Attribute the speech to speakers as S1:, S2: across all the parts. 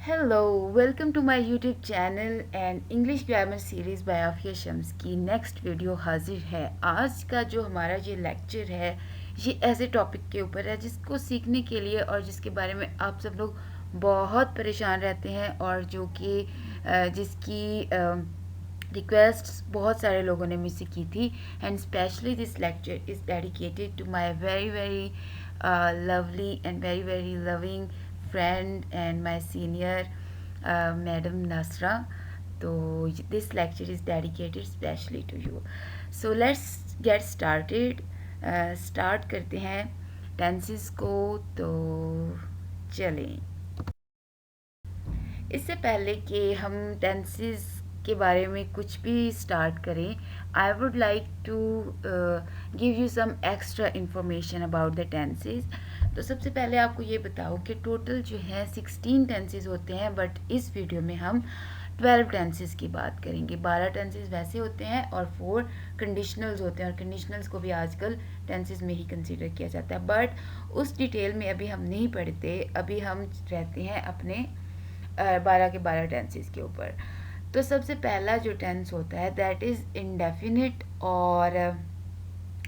S1: Hello, welcome to my YouTube channel and English grammar series by Afia Shams की next video हाजिर है। आज का जो हमारा ये लेक्चर है ये ऐसे टॉपिक के ऊपर है जिसको सीखने के लिए और जिसके बारे में आप सब लोग बहुत परेशान रहते हैं और जो कि जिसकी रिक्वेस्ट बहुत सारे लोगों ने मुझसे की थी। And specially this lecture is dedicated to my very very lovely and very very loving friend and my senior, Madam Nasra. So this lecture is dedicated specially to you. So let's get started. Start करते हैं tenses को। तो चलें, इससे पहले कि हम tenses के बारे में कुछ भी स्टार्ट करें, I would like to give you some extra information about the tenses. तो सबसे पहले आपको ये बताओ कि टोटल जो है 16 टेंसेस होते हैं, बट इस वीडियो में हम 12 टेंसेस की बात करेंगे। 12 टेंसेस वैसे होते हैं और 4 कंडीशनल्स होते हैं, और कंडीशनल्स को भी आजकल टेंसेस में ही कंसीडर किया जाता है, बट उस डिटेल में अभी हम नहीं पढ़ते। अभी हम रहते हैं अपने 12 के 12 टेंसेस के ऊपर। तो सबसे पहला जो टेंस होता है दैट इज़ इंडेफिनिट, और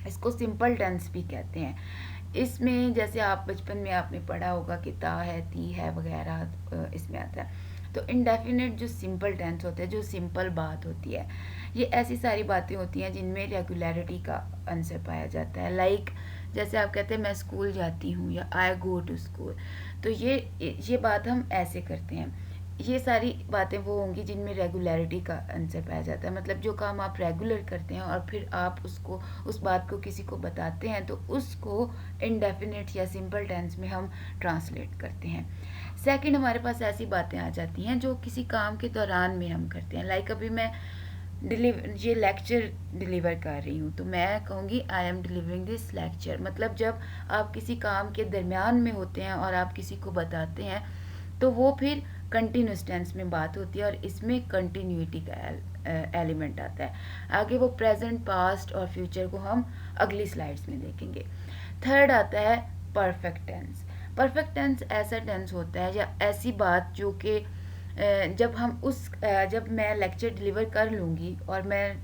S1: इसको सिंपल टेंस भी कहते हैं। इसमें जैसे आप बचपन में आपने पढ़ा होगा कि ता है, ती है वगैरह इसमें आता है। तो इंडेफिनिट जो सिंपल टेंस होता है, जो सिंपल बात होती है, ये ऐसी सारी बातें होती हैं जिनमें रेगुलरिटी का आंसर पाया जाता है। लाइक जैसे आप कहते हैं मैं स्कूल जाती हूँ या आई गो टू स्कूल, तो ये बात हम ऐसे करते हैं। ये सारी बातें वो होंगी जिनमें रेगुलरिटी का आंसर पाया जाता है। मतलब जो काम आप रेगुलर करते हैं और फिर आप उसको उस बात को किसी को बताते हैं, तो उसको इंडेफिनिट या सिंपल टेंस में हम ट्रांसलेट करते हैं। सेकंड, हमारे पास ऐसी बातें आ जाती हैं जो किसी काम के दौरान में हम करते हैं। लाइक अभी मैं ये लेक्चर डिलीवर कर रही हूँ, तो मैं कहूँगी I am delivering this lecture. मतलब जब आप किसी काम के दरमियान में होते हैं और आप किसी को बताते हैं, तो वो फिर कंटिन्यूस टेंस में बात होती है और इसमें कंटिन्यूटी का एलिमेंट आता है। आगे वो प्रेजेंट, पास्ट और फ्यूचर को हम अगली स्लाइड्स में देखेंगे। थर्ड आता है परफेक्ट टेंस। परफेक्ट टेंस ऐसा टेंस होता है या ऐसी बात जो कि जब मैं लेक्चर डिलीवर कर लूँगी और मैं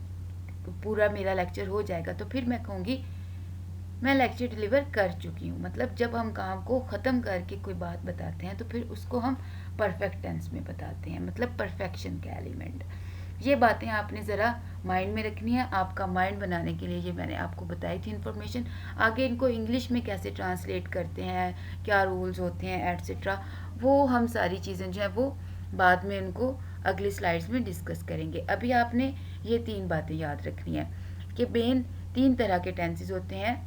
S1: पूरा मेरा लेक्चर हो जाएगा, तो फिर मैं कहूँगी मैं लेक्चर डिलीवर कर चुकी हूँ। मतलब जब हम काम को ख़त्म करके कोई बात बताते हैं तो फिर उसको हम परफेक्ट टेंस में बताते हैं, मतलब परफेक्शन का एलिमेंट। ये बातें आपने ज़रा माइंड में रखनी है। आपका माइंड बनाने के लिए ये मैंने आपको बताई थी इन्फॉर्मेशन। आगे इनको इंग्लिश में कैसे ट्रांसलेट करते हैं, क्या रूल्स होते हैं एट्सेट्रा, वो हम सारी चीज़ें जो है वो बाद में उनको अगली स्लाइड्स में डिस्कस करेंगे। अभी आपने ये 3 बातें याद रखनी है कि मेन 3 तरह के टेंसेस होते हैं।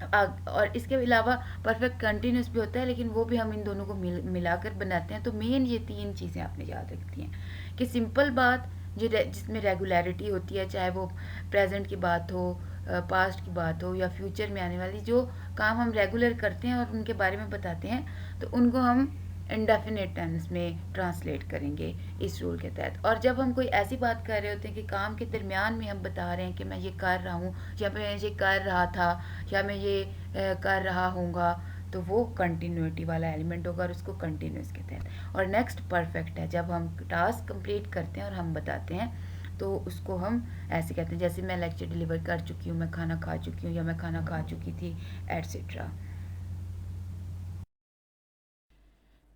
S1: और इसके अलावा परफेक्ट कंटिन्यूस भी होता है, लेकिन वो भी हम इन दोनों को मिलाकर बनाते हैं। तो मेन ये 3 चीज़ें आपने याद रखती हैं कि सिंपल बात जिसमें रेगुलरिटी होती है, चाहे वो प्रेजेंट की बात हो, पास्ट की बात हो या फ्यूचर में आने वाली जो काम हम रेगुलर करते हैं और उनके बारे में बताते हैं, तो उनको हम इंडेफिनिट टेंस में ट्रांसलेट करेंगे इस रूल के तहत। और जब हम कोई ऐसी बात कर रहे होते हैं कि काम के दरमियान में हम बता रहे हैं कि मैं ये कर रहा हूँ या मैं ये कर रहा था या मैं ये कर रहा हूँगा, तो वो कंटिन्यूटी वाला एलिमेंट होगा और उसको कंटिन्यूस कहते हैं। और नेक्स्ट परफेक्ट है, जब हम टास्क कंप्लीट करते हैं और हम बताते हैं तो उसको हम ऐसे कहते हैं जैसे मैं लेक्चर डिलीवर कर चुकी हूँ, मैं खाना खा चुकी हूँ या मैं खाना खा चुकी थी, etcetera.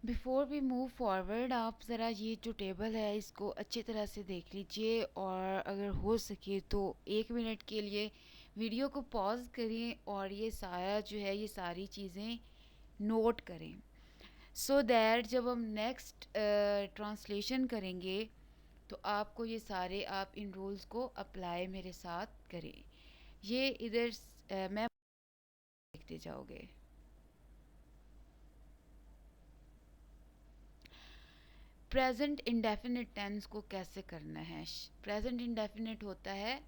S1: Before we move forward, आप ज़रा ये जो टेबल है इसको अच्छी तरह से देख लीजिए, और अगर हो सके तो 1 मिनट के लिए वीडियो को पॉज करें और ये सारा जो है ये सारी चीज़ें नोट करें, सो दैट जब हम नेक्स्ट ट्रांसलेशन करेंगे तो आपको ये सारे आप इन रूल्स को अप्लाई मेरे साथ करें। ये इधर मैं देखते जाओगे। प्रेजेंट इंडेफिनिट टेंस को कैसे करना है? प्रेजेंट इंडेफिनिट होता है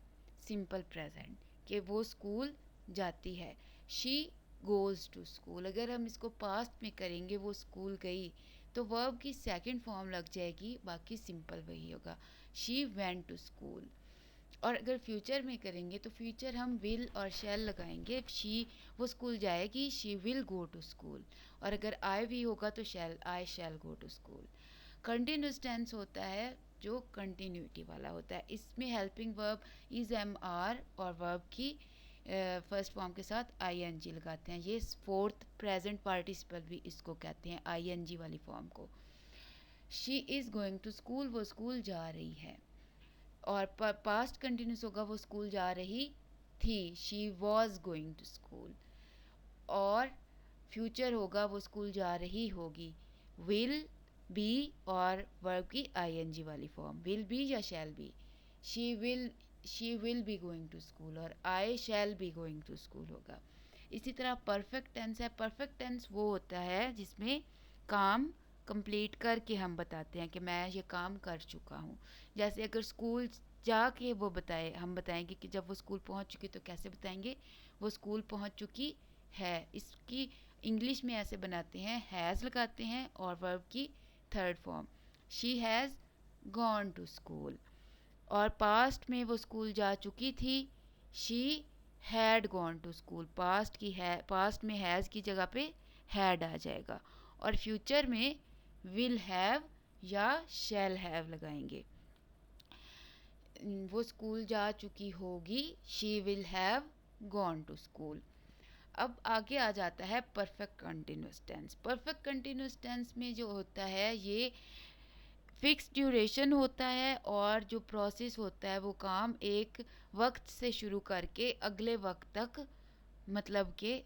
S1: सिंपल प्रेजेंट, कि वो स्कूल जाती है, शी गोज़ टू स्कूल। अगर हम इसको पास्ट में करेंगे वो स्कूल गई, तो वर्ब की सेकंड फॉर्म लग जाएगी, बाकी सिंपल वही होगा, शी वेंट टू स्कूल। और अगर फ्यूचर में करेंगे तो फ्यूचर हम विल और शैल लगाएंगे। शी वो स्कूल जाएगी, she will go to school. और अगर आई भी होगा तो shall, I shall go to school. Continuous tense होता है जो कंटिन्यूटी वाला होता है, इसमें helping verb is am are और वर्ब की फर्स्ट फॉर्म के साथ आई एन जी लगाते हैं। ये फोर्थ प्रेजेंट पार्टिसिपल भी इसको कहते हैं, आई एन जी वाली फॉर्म को। She is going to school, वो स्कूल जा रही है। और पास्ट कंटिन्यूस होगा, वो स्कूल जा रही थी, she was going to school. और फ्यूचर होगा, वो स्कूल जा रही होगी, विल बी और वर्ब की आईएनजी वाली फॉर्म, विल बी या shall be. She will be going to school और I shall be going to school होगा। इसी तरह परफेक्ट टेंस है। परफेक्ट टेंस वो होता है जिसमें काम कंप्लीट करके हम बताते हैं कि मैं ये काम कर चुका हूँ। जैसे अगर स्कूल जाके वो बताए, हम बताएंगे कि जब वो स्कूल पहुँच चुकी, तो कैसे बताएंगे, वो स्कूल पहुँच चुकी है। इसकी इंग्लिश में ऐसे बनाते हैं, हैज़ लगाते हैं और वर्ब की third form, she has gone to school. और पास्ट में वो स्कूल जा चुकी थी, she had gone to school. Past की है, पास्ट में हैज़ की जगह पे हैड आ जाएगा। और फ्यूचर में विल हैव या शैल हैव लगाएंगे। वो स्कूल जा चुकी होगी, she will have gone to school. अब आगे आ जाता है perfect continuous tense. Perfect continuous tense में जो होता है, ये फिक्स ड्यूरेशन होता है और जो प्रोसेस होता है वो काम एक वक्त से शुरू करके अगले वक्त तक मतलब के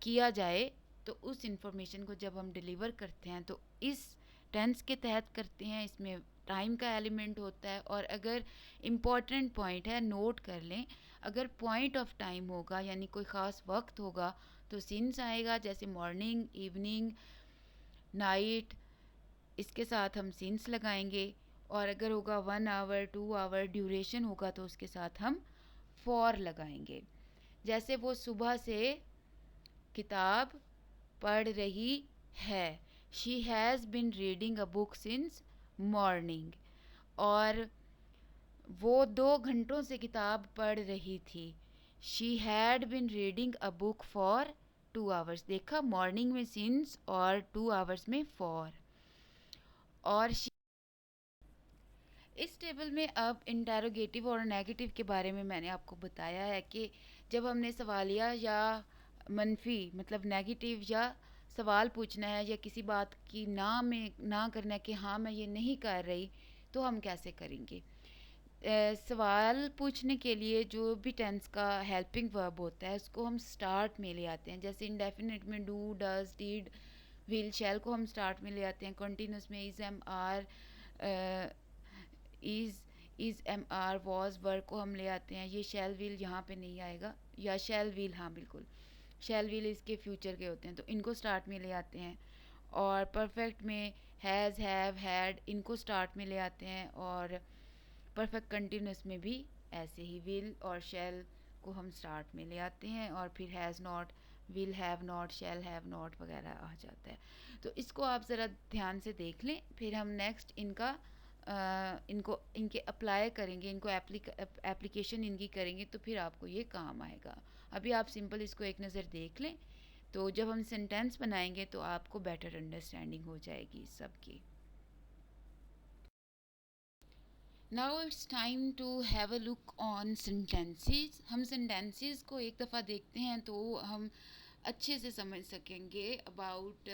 S1: किया जाए। तो उस इंफॉर्मेशन को जब हम डिलीवर करते हैं तो इस टेंस के तहत करते हैं। इसमें टाइम का एलिमेंट होता है। और अगर इम्पॉर्टेंट पॉइंट है, नोट कर लें, अगर पॉइंट ऑफ टाइम होगा यानी कोई ख़ास वक्त होगा तो सिंस आएगा, जैसे मॉर्निंग, इवनिंग, नाइट, इसके साथ हम सिंस लगाएंगे। और अगर होगा 1 आवर 2 आवर ड्यूरेशन होगा तो उसके साथ हम फॉर लगाएंगे। जैसे वो सुबह से किताब पढ़ रही है, she has been reading a book since morning. और वो 2 घंटों से किताब पढ़ रही थी, she had been reading a book for 2 hours. देखा, मॉर्निंग में सिंस और 2 आवर्स में फॉर। और इस टेबल में अब इंटेरोगेटिव और नेगेटिव के बारे में मैंने आपको बताया है कि जब हमने सवालिया या मनफी मतलब नेगेटिव या सवाल पूछना है या किसी बात की ना करना है कि हाँ मैं ये नहीं कर रही, तो हम कैसे करेंगे। सवाल पूछने के लिए जो भी टेंस का हेल्पिंग वर्ब होता है उसको हम स्टार्ट में ले आते हैं। जैसे इंडेफिनिट में do, does, did, will, shall को हम स्टार्ट में ले आते हैं। कॉन्टीन्यूस में is, am, are, is, am, are, was, were को हम ले आते हैं। ये शैल विल यहाँ पे नहीं आएगा, या शैल विल, हाँ बिल्कुल, शैल विल इसके फ्यूचर के होते हैं तो इनको स्टार्ट में ले आते हैं। और परफेक्ट में हैज़, हैव, हैड, इनको स्टार्ट में ले आते हैं। और परफेक्ट कंटिन्यूस में भी ऐसे ही विल और शैल को हम स्टार्ट में ले आते हैं और फिर has not, will have not, shall have not वगैरह आ जाता है। तो इसको आप ज़रा ध्यान से देख लें, फिर हम नेक्स्ट इनको इनके अप्लाई करेंगे, इनको एप्लीकेशन इनकी करेंगे तो फिर आपको ये काम आएगा। अभी आप सिंपल इसको एक नज़र देख लें, तो जब हम सेंटेंस बनाएंगे तो आपको बेटर अंडरस्टैंडिंग हो जाएगी सबकी। Now it's time to have a look on sentences. हम सेंटेंसेस को एक दफ़ा देखते हैं तो हम अच्छे से समझ सकेंगे अबाउट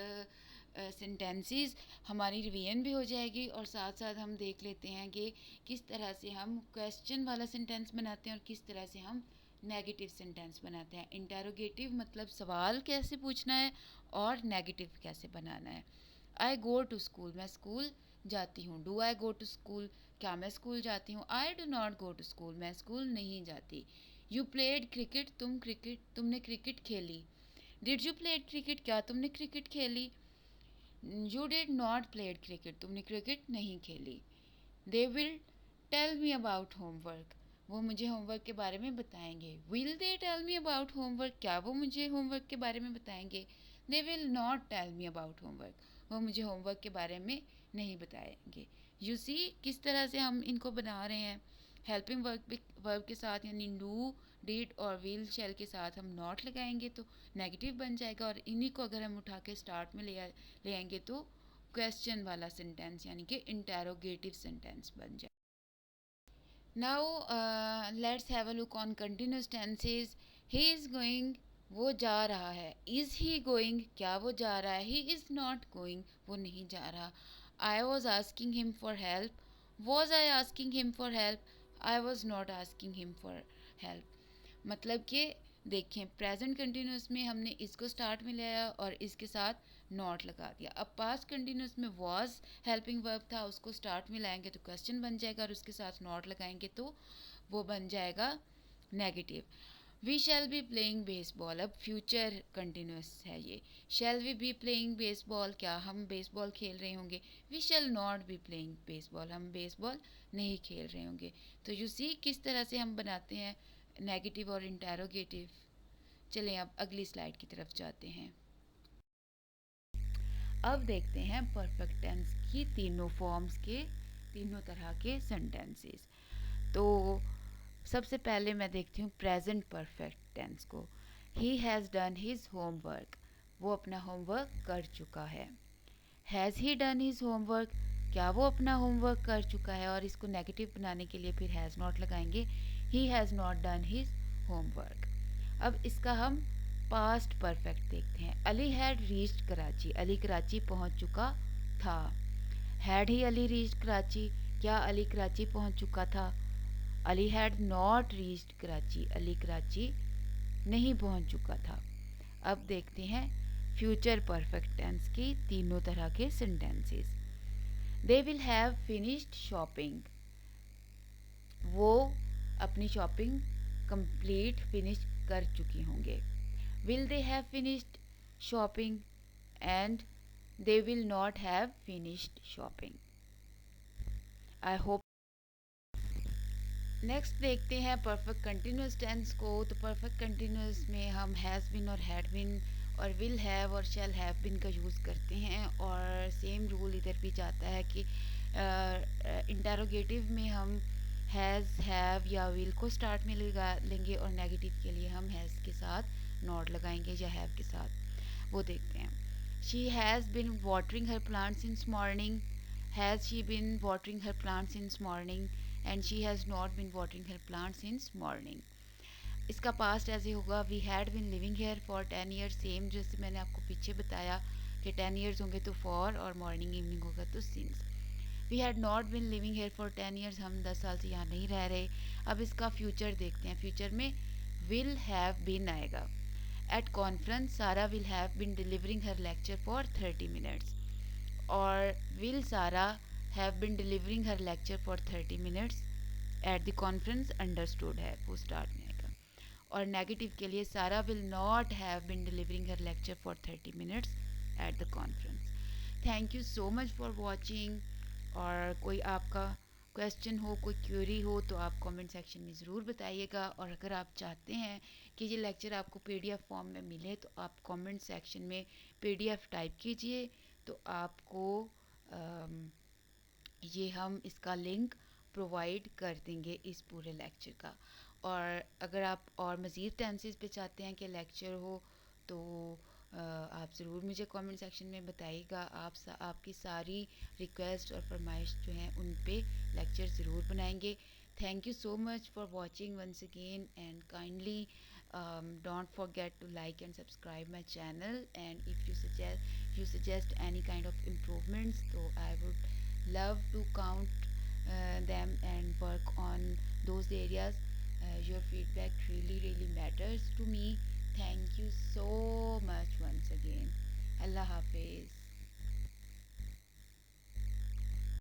S1: सेंटेंसेस। हमारी रिवीजन भी हो जाएगी और साथ साथ हम देख लेते हैं कि किस तरह से हम क्वेश्चन वाला सेंटेंस बनाते हैं और किस तरह से हम नेगेटिव सेंटेंस बनाते हैं। इंटेरोगेटिव मतलब सवाल कैसे पूछना है और नेगेटिव कैसे बनाना है। आई गो टू स्कूल, मैं स्कूल जाती हूँ। Do I go to school, क्या मैं स्कूल जाती हूँ। I do not go to school, मैं स्कूल नहीं जाती। यू प्लेड क्रिकेट, तुमने क्रिकेट खेली। डिड यू प्लेड क्रिकेट, क्या तुमने क्रिकेट खेली। You did not played cricket, तुमने क्रिकेट नहीं खेली। They will tell me about homework, वो मुझे होमवर्क के बारे में बताएंगे। Will they tell me about homework, क्या वो मुझे होमवर्क के बारे में बताएंगे। They will not tell me about homework, वो मुझे होमवर्क के बारे में नहीं बताएंगे। यू सी किस तरह से हम इनको बना रहे हैं। हेल्पिंग वर्ब के साथ यानी डू, डिड और विल शैल के साथ हम नॉट लगाएंगे तो नेगेटिव बन जाएगा, और इन्हीं को अगर हम उठा के स्टार्ट में ले आएंगे तो क्वेश्चन वाला सेंटेंस यानी कि इंटेरोगेटिव सेंटेंस बन जाए। Now let's have a look on continuous tenses. He is going, वो जा रहा है। इज़ ही गोइंग, क्या वो जा रहा है। ही इज़ नॉट गोइंग, वो नहीं जा रहा। I was asking him for help, was I asking him for help, I was not asking him for help. मतलब कि देखें, प्रेजेंट कंटिन्यूस में हमने इसको स्टार्ट में लाया और इसके साथ नॉट लगा दिया। अब पास्ट कंटिन्यूस में वॉज हेल्पिंग वर्ब था, उसको स्टार्ट में लाएंगे तो क्वेश्चन बन जाएगा, और उसके साथ नॉट लगाएंगे तो वो बन जाएगा negative. We shall be playing baseball, अब फ्यूचर कंटिन्यूस है ये। Shall we be playing baseball, क्या हम बेसबॉल खेल रहे होंगे। We shall not be playing baseball, हम बेसबॉल नहीं खेल रहे होंगे। तो यू सी किस तरह से हम बनाते हैं नेगेटिव और इंटेरोगेटिव। चलें अब अगली स्लाइड की तरफ जाते हैं। अब देखते हैं परफेक्ट टेंस की तीनों फॉर्म्स के, तीनों तरह के सेंटेंसेस। तो सबसे पहले मैं देखती हूँ प्रेजेंट परफेक्ट टेंस को। He has done his homework, वो अपना होमवर्क कर चुका है। Has he done his homework, क्या वो अपना होमवर्क कर चुका है, और इसको नेगेटिव बनाने के लिए फिर हैज़ नॉट लगाएंगे। He has not done his homework. अब इसका हम पास्ट परफेक्ट देखते हैं। अली हैड रीच्ड कराची, अली कराची पहुंच चुका था। Had he Ali reached Karachi, क्या अली कराची पहुंच चुका था। Ali had not reached Karachi, Ali Karachi नहीं पहुंच चुका था। अब देखते हैं फ्यूचर परफेक्ट टेंस की तीनों तरह के sentences. They will have finished shopping, वो अपनी शॉपिंग कंप्लीट फिनिश कर चुकी होंगे। Will they have finished shopping and they will not have finished shopping. I hope. Next देखते हैं परफेक्ट कंटिन्यूस टेंस को। तो परफेक्ट कंटिन्यूस में हम हैज़ बिन और हैड बिन और विल हैव और शैल हैव बिन का यूज़ करते हैं, और सेम रूल इधर भी जाता है कि इंटेरोगेटिव में हम हैज़, हैव या विल को स्टार्ट में लगा लेंगे, और नेगेटिव के लिए हम हैज़ के साथ नॉट लगाएंगे या हैव के साथ। वो देखते हैं। She has been watering her plants since morning, has she been watering her plants since morning and she has not been watering her plant since morning. इसका पास्ट ऐसे होगा, we had been living here for 10 years, same जैसे मैंने आपको पीछे बताया कि 10 years होंगे तो फॉर, और मॉर्निंग इवनिंग होगा तो since. We had not been living here for 10 years, हम 10 साल से यहाँ नहीं रह रहे। अब इसका फ्यूचर देखते हैं। फ्यूचर में विल हैव बिन आएगा। एट कॉन्फ्रेंस सारा will have been delivering her lecture for 30 minutes, और विल सारा have been delivering her lecture for 30 minutes at the conference understood है, वो स्टार्ट में आएगा। और नेगेटिव के लिए सारा will not have been delivering her lecture for 30 minutes at the conference. Thank you so much for watching. और कोई आपका क्वेश्चन हो, कोई क्वेरी हो तो आप कमेंट सेक्शन में ज़रूर बताइएगा। और अगर आप चाहते हैं कि ये लेक्चर आपको पीडीएफ फॉर्म में मिले तो आप कमेंट सेक्शन में पीडीएफ टाइप कीजिए, तो आपको ये हम इसका लिंक प्रोवाइड कर देंगे इस पूरे लेक्चर का। और अगर आप और मज़ीद टेंसेस पे चाहते हैं कि लेक्चर हो तो आप ज़रूर मुझे कमेंट सेक्शन में बताइएगा। आपकी सारी रिक्वेस्ट और फरमाइश जो हैं उन पे लेक्चर ज़रूर बनाएंगे। Thank you so much for watching once again and kindly don't forget to like and subscribe my channel, and if you suggest any kind of improvements, so I would love to count them and work on those areas. Your feedback really matters to me. Thank you so much once again. Allah Hafiz.